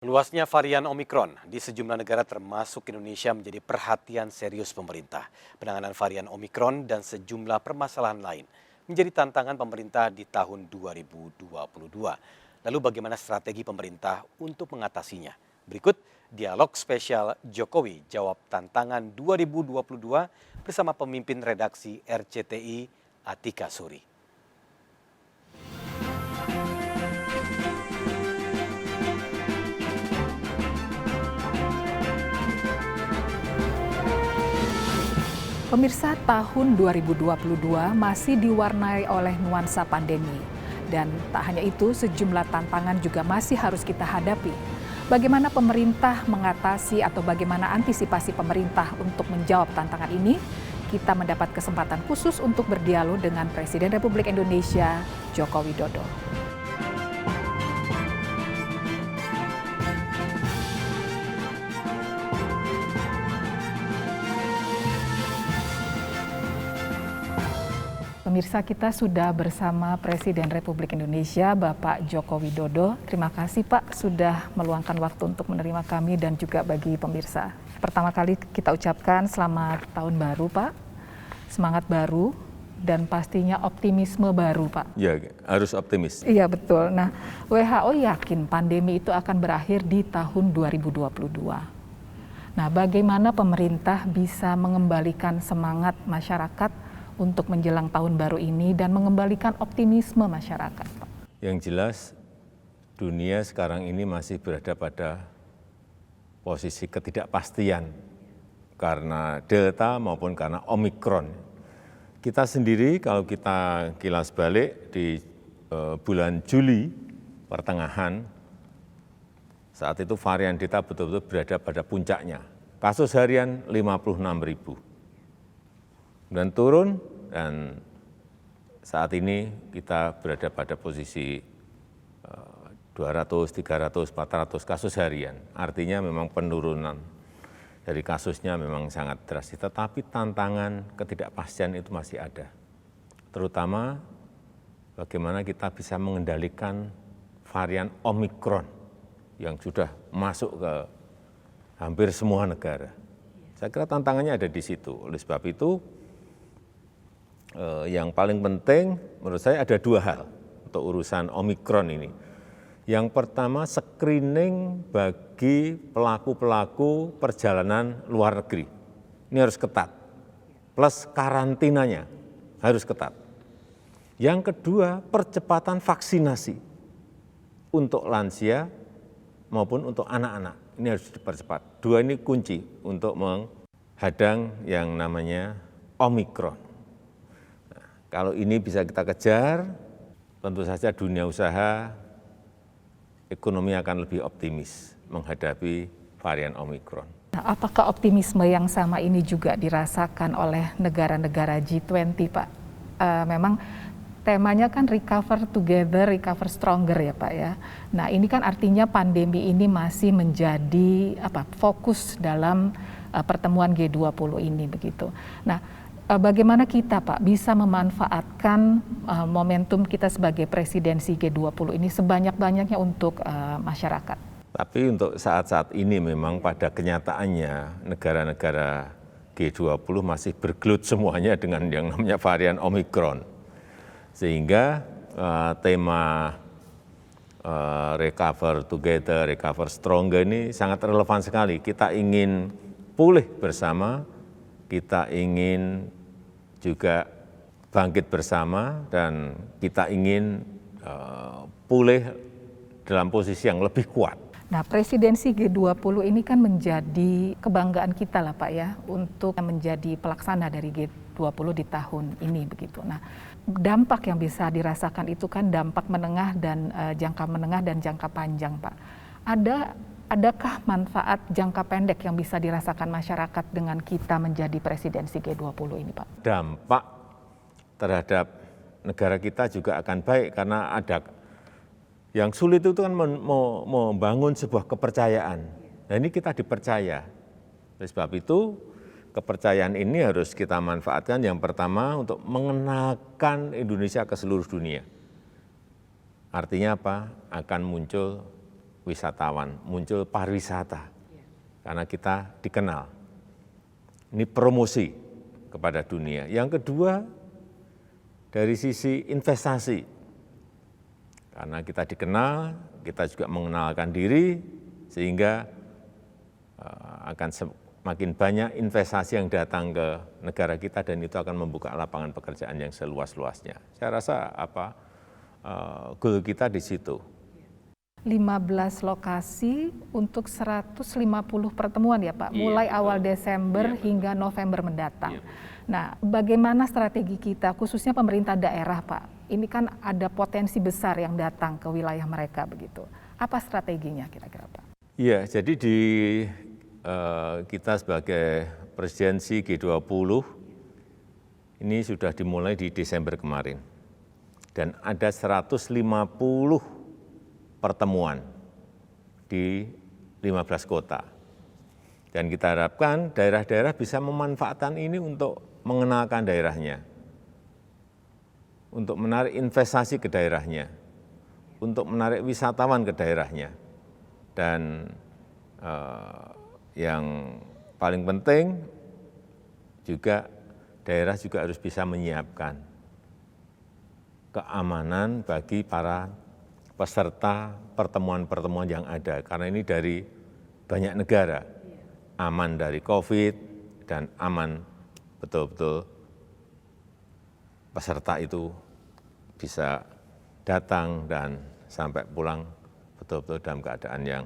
Luasnya varian Omikron di sejumlah negara termasuk Indonesia menjadi perhatian serius pemerintah. Penanganan varian Omikron dan sejumlah permasalahan lain menjadi tantangan pemerintah di tahun 2022. Lalu bagaimana strategi pemerintah untuk mengatasinya? Berikut dialog spesial Jokowi jawab tantangan 2022 bersama pemimpin redaksi RCTI Atika Suri. Pemirsa, tahun 2022 masih diwarnai oleh nuansa pandemi. Dan tak hanya itu, sejumlah tantangan juga masih harus kita hadapi. Bagaimana pemerintah mengatasi atau bagaimana antisipasi pemerintah untuk menjawab tantangan ini? Kita mendapat kesempatan khusus untuk berdialog dengan Presiden Republik Indonesia, Joko Widodo. Pemirsa, kita sudah bersama Presiden Republik Indonesia, Bapak Joko Widodo. Terima kasih Pak sudah meluangkan waktu untuk menerima kami dan juga bagi pemirsa. Pertama kali kita ucapkan selamat tahun baru Pak, semangat baru dan pastinya optimisme baru Pak. Ya, harus optimis. Iya betul. Nah, WHO yakin pandemi itu akan berakhir di tahun 2022. Nah, bagaimana pemerintah bisa mengembalikan semangat masyarakat untuk menjelang tahun baru ini dan mengembalikan optimisme masyarakat, Pak? Yang jelas, dunia sekarang ini masih berada pada posisi ketidakpastian karena Delta maupun karena Omikron. Kita sendiri kalau kita kilas balik di bulan Juli pertengahan, saat itu varian Delta betul-betul berada pada puncaknya. Kasus harian 56.000. Dan turun, dan saat ini kita berada pada posisi 200, 300, 400 kasus harian. Artinya memang penurunan dari kasusnya memang sangat drastis, tetapi tantangan ketidakpastian itu masih ada. Terutama bagaimana kita bisa mengendalikan varian Omikron yang sudah masuk ke hampir semua negara. Saya kira tantangannya ada di situ. Oleh sebab itu, yang paling penting menurut saya ada dua hal untuk urusan Omikron ini. Yang pertama, screening bagi pelaku-pelaku perjalanan luar negeri. Ini harus ketat, plus karantinanya harus ketat. Yang kedua, percepatan vaksinasi untuk lansia maupun untuk anak-anak. Ini harus dipercepat. Dua ini kunci untuk menghadang yang namanya Omikron. Kalau ini bisa kita kejar, tentu saja dunia usaha, ekonomi akan lebih optimis menghadapi varian Omikron. Nah, apakah optimisme yang sama ini juga dirasakan oleh negara-negara G20, Pak? Memang temanya kan recover together, recover stronger ya Pak ya. Nah ini kan artinya pandemi ini masih menjadi fokus dalam pertemuan G20 ini begitu. Nah, bagaimana kita Pak bisa memanfaatkan momentum kita sebagai presidensi G20 ini sebanyak-banyaknya untuk masyarakat? Tapi untuk saat-saat ini memang pada kenyataannya negara-negara G20 masih bergelut semuanya dengan yang namanya varian Omikron. Sehingga tema recover together, recover stronger ini sangat relevan sekali. Kita ingin pulih bersama, kita ingin juga bangkit bersama, dan kita ingin pulih dalam posisi yang lebih kuat. Nah, presidensi G20 ini kan menjadi kebanggaan kita lah Pak ya, untuk menjadi pelaksana dari G20 di tahun ini begitu. Nah, dampak yang bisa dirasakan itu kan dampak menengah dan jangka menengah dan jangka panjang Pak. Adakah manfaat jangka pendek yang bisa dirasakan masyarakat dengan kita menjadi presidensi G20 ini Pak? Dampak terhadap negara kita juga akan baik karena ada yang sulit itu kan membangun sebuah kepercayaan. Nah ini kita dipercaya. Oleh sebab itu kepercayaan ini harus kita manfaatkan yang pertama untuk mengenalkan Indonesia ke seluruh dunia. Artinya apa? Akan muncul wisatawan, muncul pariwisata, karena kita dikenal. Ini promosi kepada dunia. Yang kedua, dari sisi investasi, karena kita dikenal, kita juga mengenalkan diri, sehingga akan semakin banyak investasi yang datang ke negara kita, dan itu akan membuka lapangan pekerjaan yang seluas-luasnya. Saya rasa goal kita di situ. 15 lokasi untuk 150 pertemuan ya Pak, mulai awal Desember hingga November mendatang. Nah, bagaimana strategi kita, khususnya pemerintah daerah Pak? Ini kan ada potensi besar yang datang ke wilayah mereka begitu. Apa strateginya kira-kira Pak? Iya, jadi kita sebagai presidensi G20 ini sudah dimulai di Desember kemarin. Dan ada 150 pertemuan di 15 kota. Dan kita harapkan daerah-daerah bisa memanfaatkan ini untuk mengenalkan daerahnya, untuk menarik investasi ke daerahnya, untuk menarik wisatawan ke daerahnya. Dan yang paling penting juga daerah juga harus bisa menyiapkan keamanan bagi para peserta pertemuan-pertemuan yang ada, karena ini dari banyak negara, aman dari COVID dan aman betul-betul peserta itu bisa datang dan sampai pulang betul-betul dalam keadaan yang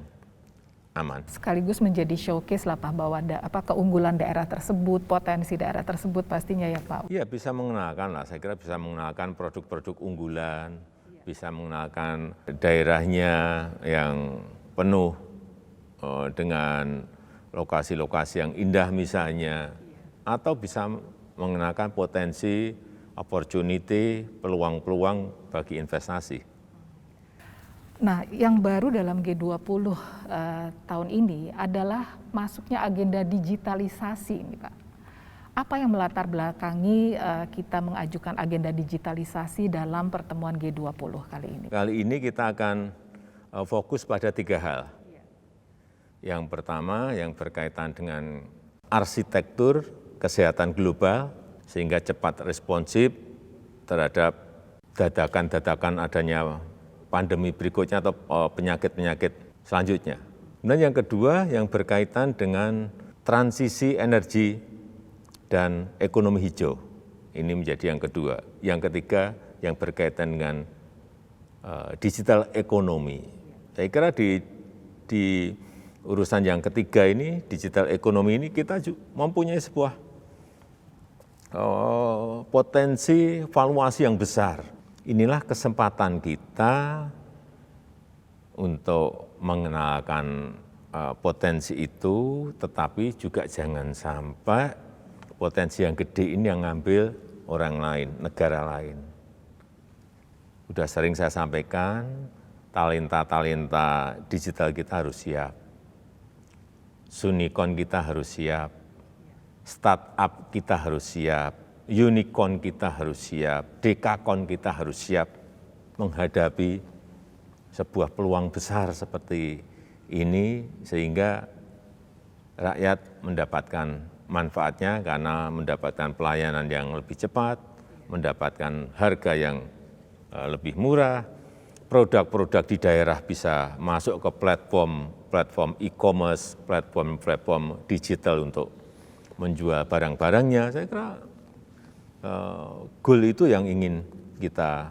aman. Sekaligus menjadi showcase lah Pak, bahwa keunggulan daerah tersebut, potensi daerah tersebut pastinya ya Pak. Iya, bisa mengenalkan lah, saya kira bisa mengenalkan produk-produk unggulan, bisa mengenalkan daerahnya yang penuh dengan lokasi-lokasi yang indah misalnya, atau bisa mengenalkan potensi, opportunity, peluang-peluang bagi investasi. Nah, yang baru dalam G20 tahun ini adalah masuknya agenda digitalisasi ini Pak. Apa yang melatar belakangi kita mengajukan agenda digitalisasi dalam pertemuan G20 kali ini? Kali ini kita akan fokus pada 3 hal. Yang pertama yang berkaitan dengan arsitektur kesehatan global, sehingga cepat responsif terhadap dadakan-dadakan adanya pandemi berikutnya atau penyakit-penyakit selanjutnya. Kemudian yang kedua yang berkaitan dengan transisi energi dan ekonomi hijau, ini menjadi yang kedua. Yang ketiga yang berkaitan dengan digital ekonomi. Saya kira di urusan yang ketiga ini, digital ekonomi ini, kita mempunyai sebuah potensi valuasi yang besar. Inilah kesempatan kita untuk mengenalkan potensi itu, tetapi juga jangan sampai potensi yang gede ini yang ngambil orang lain, negara lain. Sudah sering saya sampaikan, talenta-talenta digital kita harus siap. Sunikon kita harus siap, startup kita harus siap, unicorn kita harus siap, dekakon kita harus siap menghadapi sebuah peluang besar seperti ini, sehingga rakyat mendapatkan manfaatnya karena mendapatkan pelayanan yang lebih cepat, mendapatkan harga yang lebih murah, produk-produk di daerah bisa masuk ke platform e-commerce, platform digital untuk menjual barang-barangnya. Saya kira goal itu yang ingin kita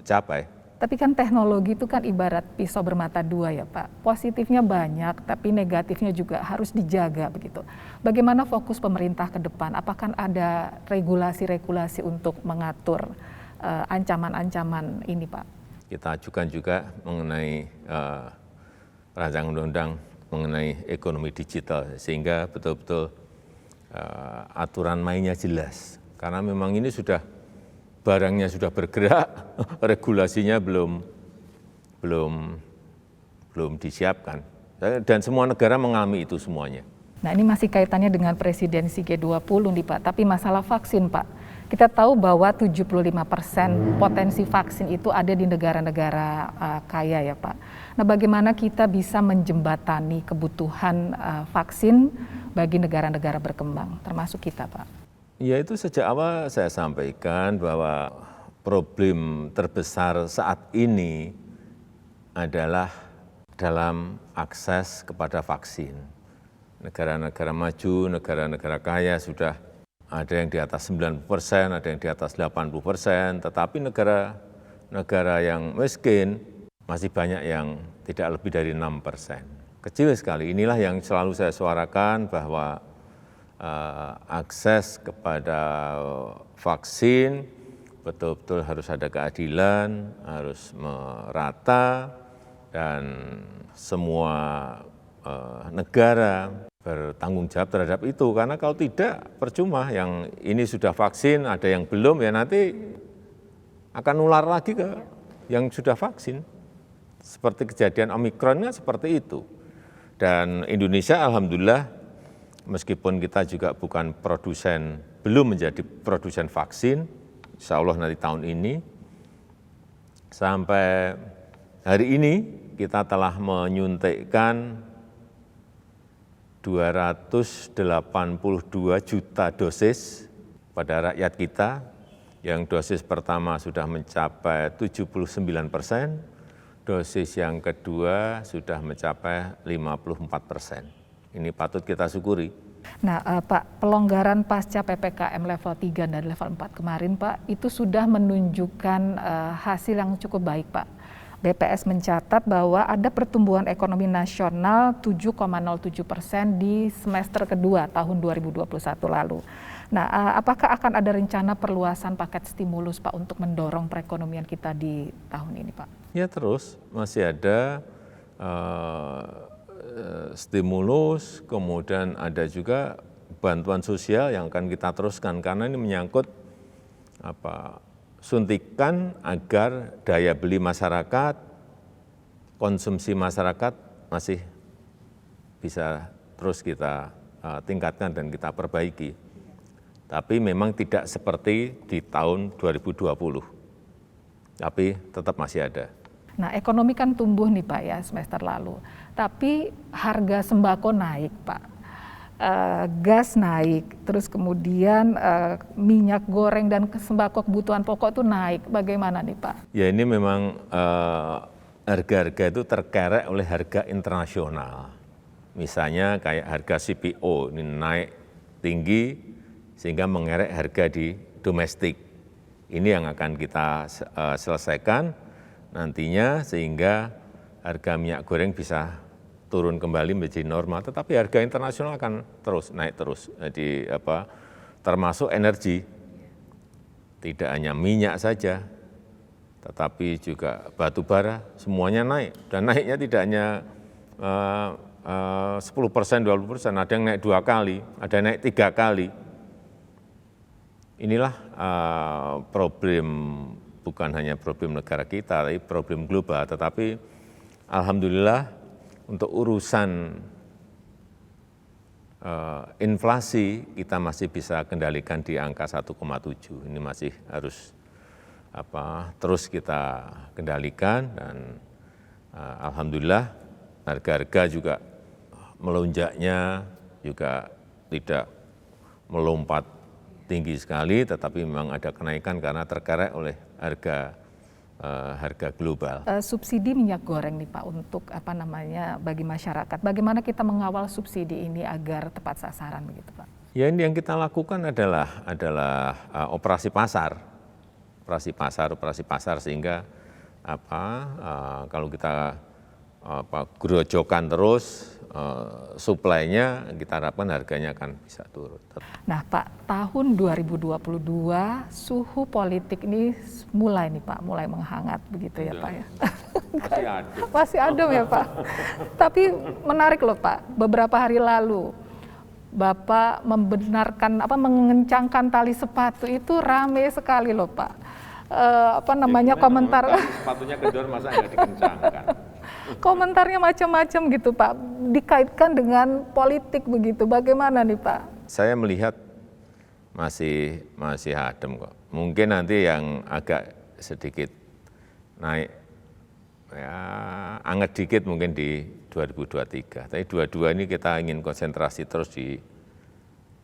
capai. Tapi kan teknologi itu kan ibarat pisau bermata dua ya Pak. Positifnya banyak, tapi negatifnya juga harus dijaga begitu. Bagaimana fokus pemerintah ke depan? Apakah ada regulasi-regulasi untuk mengatur ancaman-ancaman ini Pak? Kita ajukan juga mengenai rancangan undang-undang mengenai ekonomi digital, sehingga betul-betul aturan mainnya jelas. Karena memang ini sudah barangnya sudah bergerak, regulasinya belum disiapkan. Dan semua negara mengalami itu semuanya. Nah, ini masih kaitannya dengan presidensi G20 nih Pak, tapi masalah vaksin Pak. Kita tahu bahwa 75% potensi vaksin itu ada di negara-negara kaya ya Pak. Nah bagaimana kita bisa menjembatani kebutuhan vaksin bagi negara-negara berkembang, termasuk kita Pak? Ya itu sejak awal saya sampaikan bahwa problem terbesar saat ini adalah dalam akses kepada vaksin. Negara-negara maju, negara-negara kaya sudah ada yang di atas 90%, ada yang di atas 80%, tetapi negara yang miskin masih banyak yang tidak lebih dari 6%. Kecil sekali. Inilah yang selalu saya suarakan bahwa akses kepada vaksin betul-betul harus ada keadilan, harus merata, dan semua negara bertanggung jawab terhadap itu, karena kalau tidak percuma, yang ini sudah vaksin, ada yang belum, ya nanti akan nular lagi ke yang sudah vaksin. Seperti kejadian Omikronnya seperti itu. Dan Indonesia alhamdulillah, meskipun kita juga bukan produsen, belum menjadi produsen vaksin, insya Allah nanti tahun ini, sampai hari ini kita telah menyuntikkan 282 juta dosis pada rakyat kita, yang dosis pertama sudah mencapai 79%, dosis yang kedua sudah mencapai 54%. Ini patut kita syukuri. Nah Pak, pelonggaran pasca PPKM level 3 dan level 4 kemarin Pak, itu sudah menunjukkan hasil yang cukup baik Pak. BPS mencatat bahwa ada pertumbuhan ekonomi nasional 7,07% di semester kedua tahun 2021 lalu. Nah, apakah akan ada rencana perluasan paket stimulus Pak untuk mendorong perekonomian kita di tahun ini Pak? Ya terus, masih ada stimulus, kemudian ada juga bantuan sosial yang akan kita teruskan, karena ini menyangkut suntikan agar daya beli masyarakat, konsumsi masyarakat masih bisa terus kita tingkatkan dan kita perbaiki. Tapi memang tidak seperti di tahun 2020, tapi tetap masih ada. Nah, ekonomi kan tumbuh nih Pak ya semester lalu, tapi harga sembako naik Pak. Gas naik, terus kemudian minyak goreng dan sembako kebutuhan pokok itu naik. Bagaimana nih Pak? Ya ini memang harga-harga itu terkerek oleh harga internasional. Misalnya kayak harga CPO ini naik tinggi sehingga mengerek harga di domestik. Ini yang akan kita selesaikan nantinya sehingga harga minyak goreng bisa turun kembali menjadi normal, tetapi harga internasional akan terus naik terus. Jadi termasuk energi, tidak hanya minyak saja, tetapi juga batu bara, semuanya naik. Dan naiknya tidak hanya 10%, 20%, ada yang naik 2 kali, ada yang naik 3 kali. Inilah problem, bukan hanya problem negara kita, tapi problem global. Tetapi alhamdulillah, untuk urusan inflasi kita masih bisa kendalikan di angka 1,7. Ini masih harus terus kita kendalikan, dan alhamdulillah harga-harga juga melonjaknya juga tidak melompat tinggi sekali, tetapi memang ada kenaikan karena terkerek oleh harga global. Subsidi minyak goreng nih Pak untuk bagi masyarakat. Bagaimana kita mengawal subsidi ini agar tepat sasaran begitu Pak? Ya ini yang kita lakukan adalah operasi pasar sehingga kalau kita gerojokan terus suplainya, kita harapkan harganya akan bisa turun. Nah Pak, tahun 2022 suhu politik ini mulai menghangat begitu ya Pak ya? Masih adem. Masih adem ya Pak. Tapi menarik loh Pak, beberapa hari lalu Bapak membenarkan mengencangkan tali sepatu, itu rame sekali loh Pak. Komentar. Sepatunya kendor, masa nggak dikencangkan? Komentarnya macam-macam gitu Pak, dikaitkan dengan politik begitu. Bagaimana nih Pak? Saya melihat masih adem kok. Mungkin nanti yang agak sedikit naik, ya anget dikit mungkin di 2023. Tapi 22 ini kita ingin konsentrasi terus di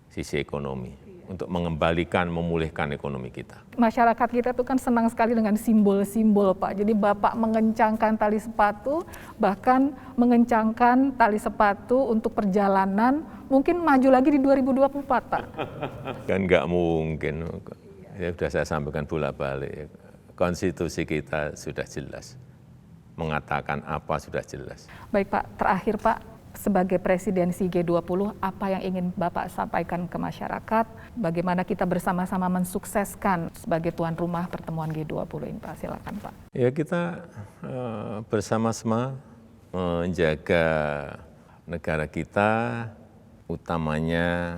sisi ekonomi untuk mengembalikan, memulihkan ekonomi kita. Masyarakat kita tuh kan senang sekali dengan simbol-simbol, Pak. Jadi Bapak mengencangkan tali sepatu, bahkan mengencangkan tali sepatu untuk perjalanan, mungkin maju lagi di 2024, Pak. Kan nggak mungkin, ya sudah saya sampaikan bolak-balik, konstitusi kita sudah jelas, mengatakan apa sudah jelas. Baik Pak, terakhir Pak, sebagai presidensi G20, apa yang ingin Bapak sampaikan ke masyarakat? Bagaimana kita bersama-sama mensukseskan sebagai tuan rumah pertemuan G20 ini, Pak? Silakan, Pak. Ya kita bersama-sama menjaga negara kita, utamanya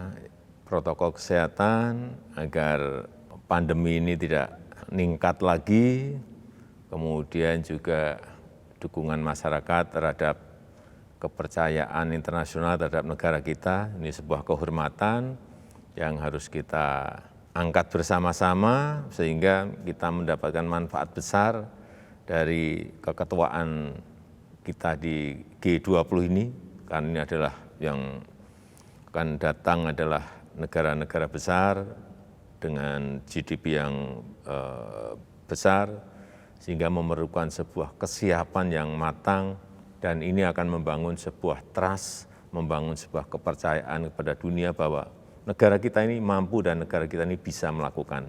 protokol kesehatan, agar pandemi ini tidak meningkat lagi, kemudian juga dukungan masyarakat terhadap kepercayaan internasional terhadap negara kita. Ini sebuah kehormatan yang harus kita angkat bersama-sama sehingga kita mendapatkan manfaat besar dari keketuaan kita di G20 ini, karena ini adalah yang akan datang adalah negara-negara besar dengan GDP yang besar, sehingga memerlukan sebuah kesiapan yang matang, dan ini akan membangun sebuah trust, membangun sebuah kepercayaan kepada dunia bahwa negara kita ini mampu dan negara kita ini bisa melakukan.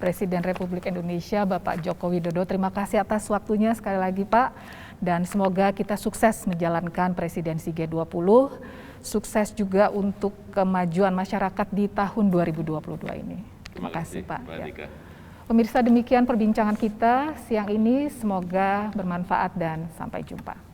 Presiden Republik Indonesia Bapak Joko Widodo, terima kasih atas waktunya sekali lagi Pak, dan semoga kita sukses menjalankan presidensi G20, sukses juga untuk kemajuan masyarakat di tahun 2022 ini. Terima kasih Pak. Ya. Pemirsa, demikian perbincangan kita siang ini, semoga bermanfaat dan sampai jumpa.